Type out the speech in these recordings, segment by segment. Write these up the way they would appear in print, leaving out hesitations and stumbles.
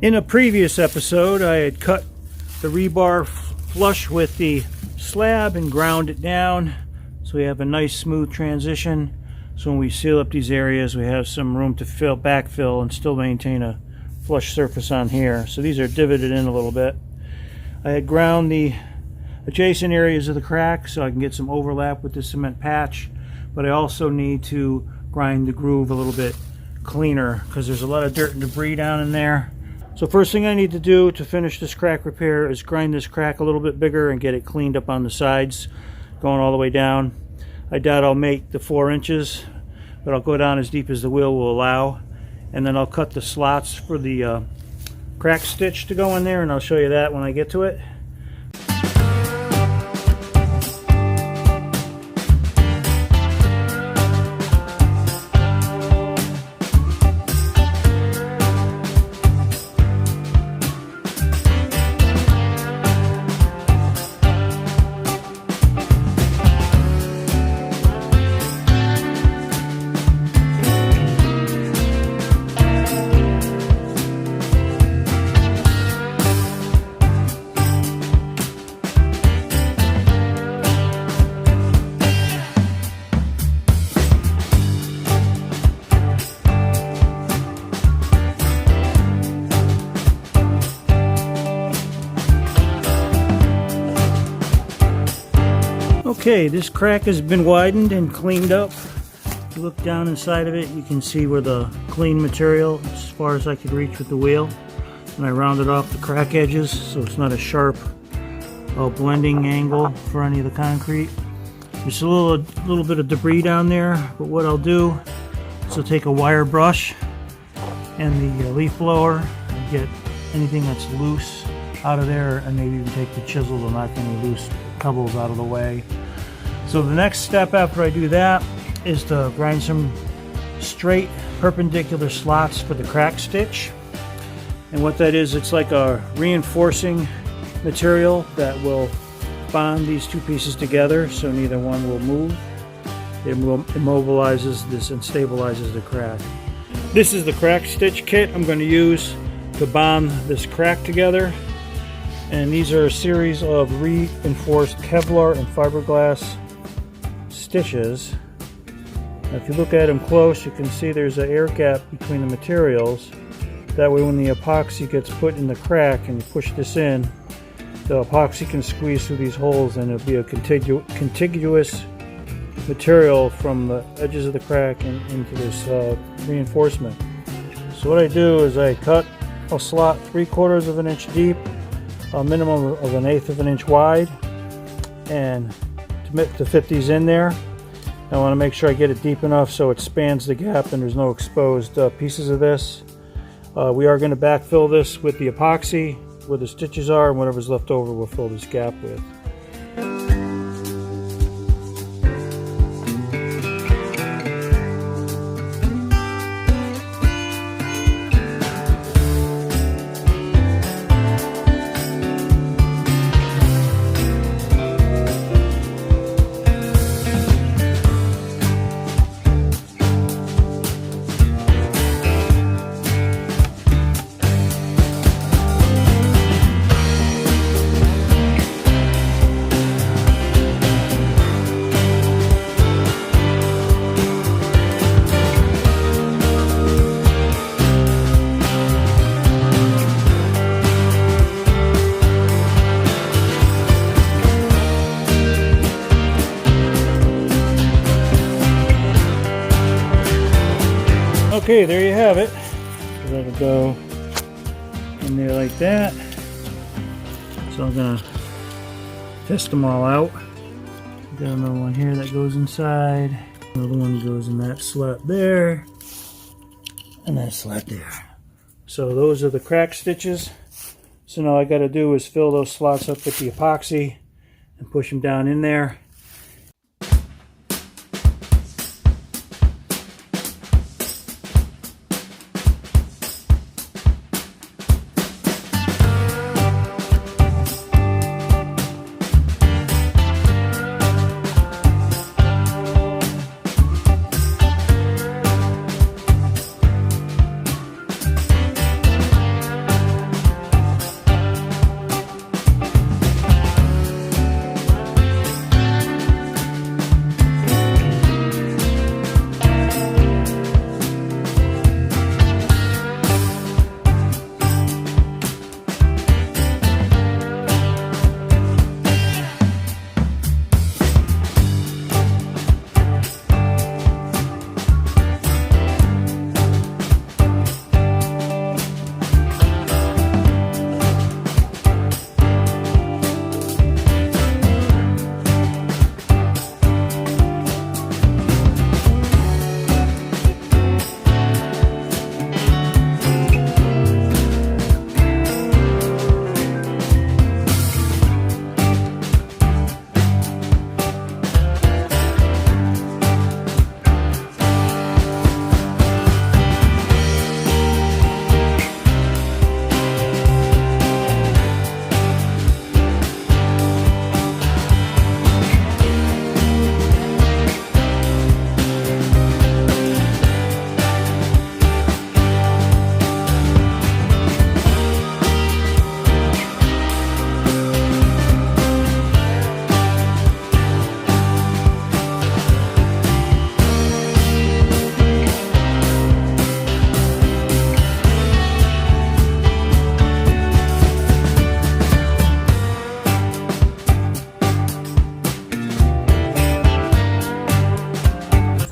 In a previous episode, I had cut the rebar flush with the slab and ground it down so we have a nice smooth transition. So when we seal up these areas, we have some room to backfill and still maintain a flush surface on here. So these are divoted in a little bit. I had ground the adjacent areas of the crack so I can get some overlap with the cement patch, but I also need to grind the groove a little bit cleaner because there's a lot of dirt and debris down in there. So first thing I need to do to finish this crack repair is grind this crack a little bit bigger and get it cleaned up on the sides going all the way down. I doubt I'll make the 4 inches, but I'll go down as deep as the wheel will allow, and then I'll cut the slots for the crack stitch to go in there, and I'll show you that when I get to it. Okay, this crack has been widened and cleaned up. If you look down inside of it, you can see where the clean material, as far as I could reach with the wheel, and I rounded off the crack edges so it's not a sharp blending angle for any of the concrete. There's a little bit of debris down there, but what I'll do is I'll take a wire brush and the leaf blower and get anything that's loose out of there, and maybe even take the chisel to knock any loose pebbles out of the way. So the next step after I do that is to grind some straight perpendicular slots for the crack stitch. And what that is, it's like a reinforcing material that will bond these two pieces together so neither one will move. It immobilizes this and stabilizes the crack. This is the crack stitch kit I'm going to use to bond this crack together. And these are a series of reinforced Kevlar and fiberglass stitches. Now if you look at them close, you can see there's an air gap between the materials. That way when the epoxy gets put in the crack and you push this in, the epoxy can squeeze through these holes and it'll be a contiguous material from the edges of the crack and into this reinforcement. So what I do is I cut a slot 3/4 of an inch deep, a minimum of 1/8 of an inch wide, and to fit these in there, I want to make sure I get it deep enough so it spans the gap and there's no exposed pieces of this. We are going to backfill this with the epoxy where the stitches are, and whatever's left over we'll fill this gap with. Okay, there you have it. Let it go in there like that. So I'm gonna test them all out. Got another one here that goes inside. Another one goes in that slot there, and that slot there. So those are the crack stitches. So now all I got to do is fill those slots up with the epoxy and push them down in there.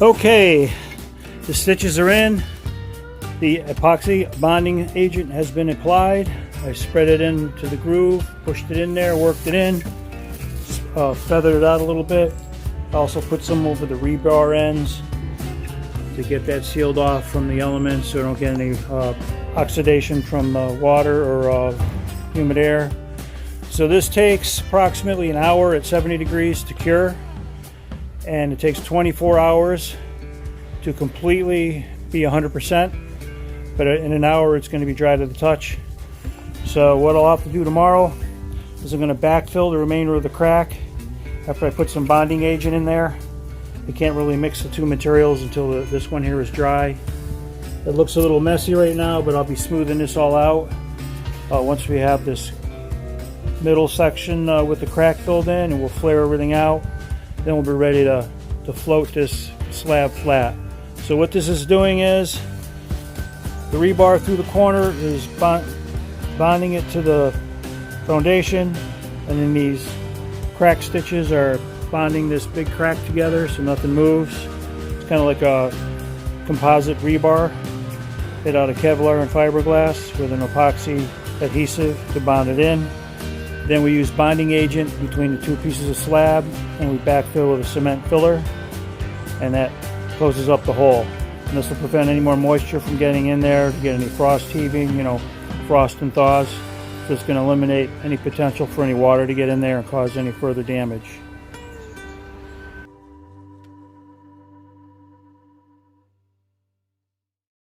Okay, the stitches are in. The epoxy bonding agent has been applied. I spread it into the groove, pushed it in there, worked it in, feathered it out a little bit. I also put some over the rebar ends to get that sealed off from the elements so I don't get any oxidation from water or humid air. So this takes approximately an hour at 70 degrees to cure, and it takes 24 hours to completely be 100%, but in an hour it's going to be dry to the touch. So what I'll have to do tomorrow is I'm going to backfill the remainder of the crack after I put some bonding agent in there. You can't really mix the two materials until this one here is dry. It looks a little messy right now, but I'll be smoothing this all out once we have this middle section with the crack filled in, and we'll flare everything out. Then we'll be ready to float this slab flat. So what this is doing is the rebar through the corner is bonding it to the foundation, and then these crack stitches are bonding this big crack together so nothing moves. It's kind of like a composite rebar made out of Kevlar and fiberglass with an epoxy adhesive to bond it in. Then we use bonding agent between the two pieces of slab, and we backfill with a cement filler, and that closes up the hole. And this will prevent any more moisture from getting in there to get any frost heaving, frost and thaws. So it's going to eliminate any potential for any water to get in there and cause any further damage.